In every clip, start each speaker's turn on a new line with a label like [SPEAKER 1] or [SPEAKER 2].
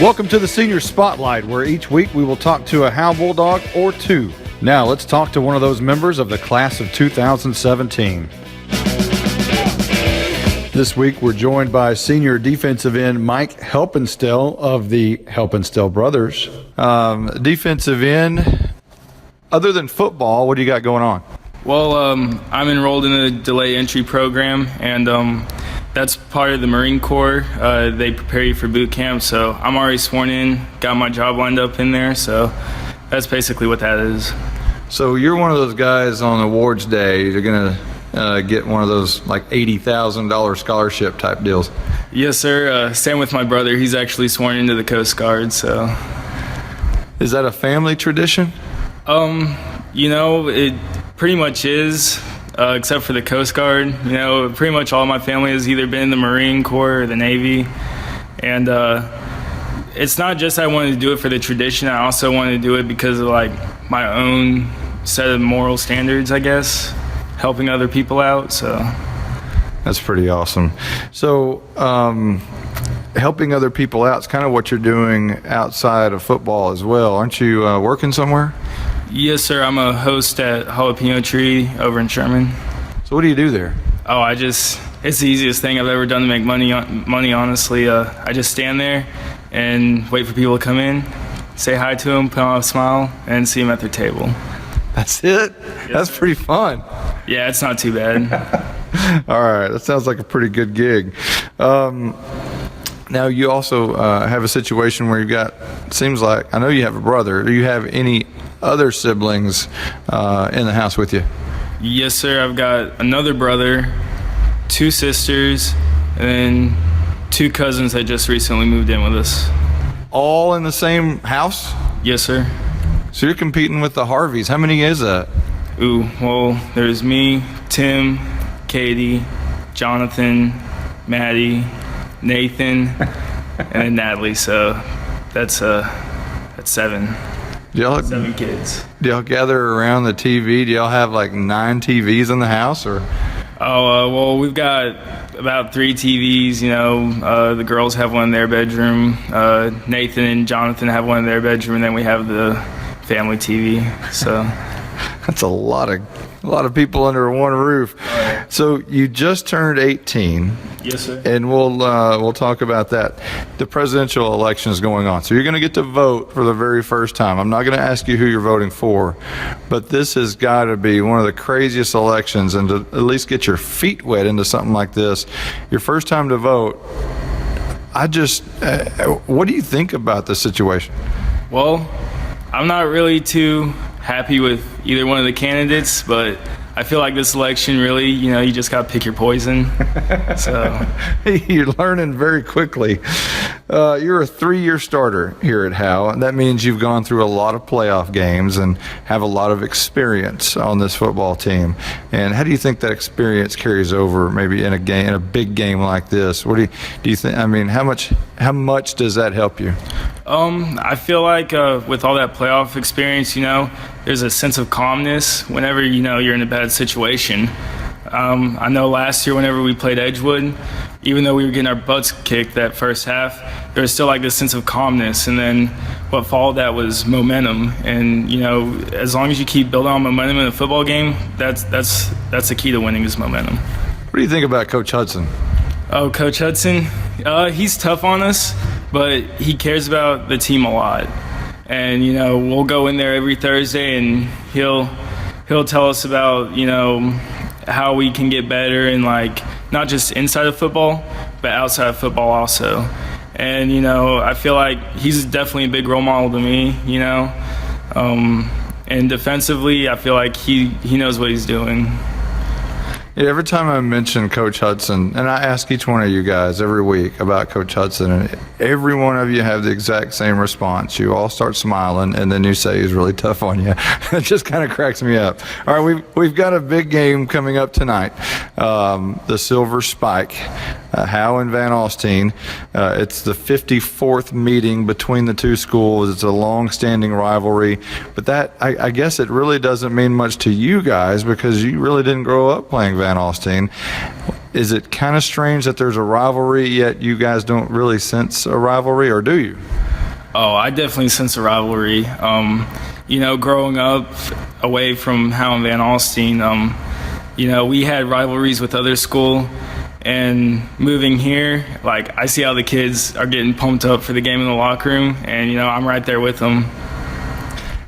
[SPEAKER 1] Welcome to the Senior Spotlight, where each week we will talk to a Howe Bulldog or two. Now let's talk to one of those members of the class of 2017. This week we're joined by senior defensive end Mike Helpenstell of the Helpenstell brothers. Defensive end, other than football, what do you got going on?
[SPEAKER 2] Well, I'm enrolled in a delay entry program, and that's part of the Marine Corps. They prepare you for boot camp, so I'm already sworn in, got my job lined up in there, so that's basically what that is.
[SPEAKER 1] So you're one of those guys on awards day, you're going to get one of those like $80,000 scholarship type deals.
[SPEAKER 2] Yes, sir. Same with my brother. He's actually sworn into the Coast Guard, so.
[SPEAKER 1] Is that a family tradition?
[SPEAKER 2] It pretty much is. Except for the Coast Guard. Pretty much all my family has either been in the Marine Corps or the Navy. And it's not just I wanted to do it for the tradition. I also wanted to do it because of, my own set of moral standards, I guess, helping other people out. So
[SPEAKER 1] that's pretty awesome. So helping other people out is kind of what you're doing outside of football as well. Aren't you working somewhere?
[SPEAKER 2] Yes, sir. I'm a host at Jalapeno Tree over in Sherman.
[SPEAKER 1] So what do you do there?
[SPEAKER 2] Oh, it's the easiest thing I've ever done to make money, honestly. I just stand there and wait for people to come in, say hi to them, put on a smile, and see them at their table.
[SPEAKER 1] That's it?
[SPEAKER 2] Yes,
[SPEAKER 1] that's
[SPEAKER 2] sir.
[SPEAKER 1] Pretty fun.
[SPEAKER 2] Yeah, it's not too bad.
[SPEAKER 1] All right. That sounds like a pretty good gig. Now, you also have a situation where seems like, I know you have a brother. Do you have any other siblings in the house with you?
[SPEAKER 2] Yes, sir. I've got another brother, 2 sisters, and then 2 cousins that just recently moved in with us.
[SPEAKER 1] All in the same house?
[SPEAKER 2] Yes, sir.
[SPEAKER 1] So you're competing with the Harveys. How many is that?
[SPEAKER 2] Ooh, well, there's me, Tim, Katie, Jonathan, Maddie, Nathan, and then Natalie. So that's 7. 7 kids.
[SPEAKER 1] Do y'all gather around the TV? Do y'all have 9 TVs in the house, or?
[SPEAKER 2] Well, we've got about 3 TVs. The girls have one in their bedroom. Nathan and Jonathan have one in their bedroom, and then we have the family TV. So
[SPEAKER 1] that's a lot of people under one roof. So you just turned 18.
[SPEAKER 2] Yes, sir.
[SPEAKER 1] And we'll talk about that. The presidential election is going on, so you're going to get to vote for the very first time. I'm not going to ask you who you're voting for, but this has got to be one of the craziest elections, and to at least get your feet wet into something like this, your first time to vote. What do you think about this situation?
[SPEAKER 2] Well, I'm not really too happy with either one of the candidates, but I feel like this election really, you just got to pick your poison. So
[SPEAKER 1] you're learning very quickly. You're a 3-year starter here at Howe, and that means you've gone through a lot of playoff games and have a lot of experience on this football team. And how do you think that experience carries over maybe in a big game like this? What do you think? I mean, how much does that help you?
[SPEAKER 2] I feel like with all that playoff experience, there's a sense of calmness whenever, you're in a bad situation. I know last year whenever we played Edgewood, even though we were getting our butts kicked that first half, there was still this sense of calmness. And then what followed that was momentum. And, as long as you keep building on momentum in a football game, that's the key to winning is momentum.
[SPEAKER 1] What do you think about Coach Hudson?
[SPEAKER 2] Oh, Coach Hudson, he's tough on us, but he cares about the team a lot. And, we'll go in there every Thursday and he'll tell us about, how we can get better and not just inside of football, but outside of football also. And, I feel like he's definitely a big role model to me, and defensively, I feel like he knows what he's doing.
[SPEAKER 1] Yeah, every time I mention Coach Hudson, and I ask each one of you guys every week about Coach Hudson, and every one of you have the exact same response. You all start smiling, and then you say he's really tough on you. It just kind of cracks me up. All right, we've got a big game coming up tonight, the Silver Spike, Howe and Van Alstyne. It's the 54th meeting between the two schools. It's a long-standing rivalry, but that I guess it really doesn't mean much to you guys because you really didn't grow up playing Van Alstyne. Is it kind of strange that there's a rivalry, yet you guys don't really sense a rivalry, or do you?
[SPEAKER 2] Oh, I definitely sense a rivalry. Growing up away from Howe and Van Alstyne, we had rivalries with other school. And moving here, like, I see how the kids are getting pumped up for the game in the locker room, and, I'm right there with them.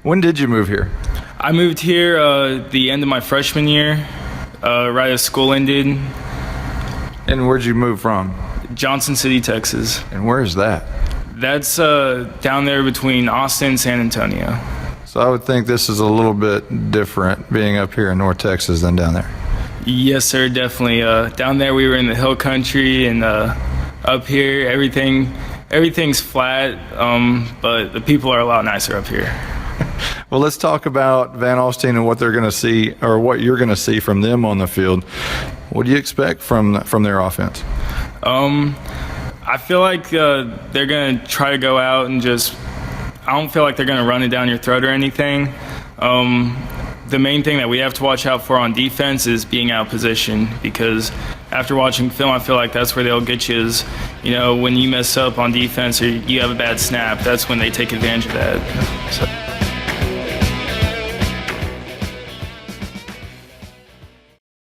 [SPEAKER 1] When did you move here?
[SPEAKER 2] I moved here the end of my freshman year, right as school ended.
[SPEAKER 1] And where'd you move from?
[SPEAKER 2] Johnson City, Texas.
[SPEAKER 1] And where is that?
[SPEAKER 2] That's down there between Austin and San Antonio.
[SPEAKER 1] So I would think this is a little bit different being up here in North Texas than down there.
[SPEAKER 2] Yes, sir, definitely. Down there we were in the hill country, and up here everything's flat, but the people are a lot nicer up here.
[SPEAKER 1] Well, let's talk about Van Alstyne and what they're going to see, or what you're going to see from them on the field. What do you expect from their offense?
[SPEAKER 2] I feel like they're going to try to go out and I don't feel like they're going to run it down your throat or anything. The main thing that we have to watch out for on defense is being out of position, because after watching film, I feel like that's where they'll get you is, when you mess up on defense or you have a bad snap, that's when they take advantage of that. So.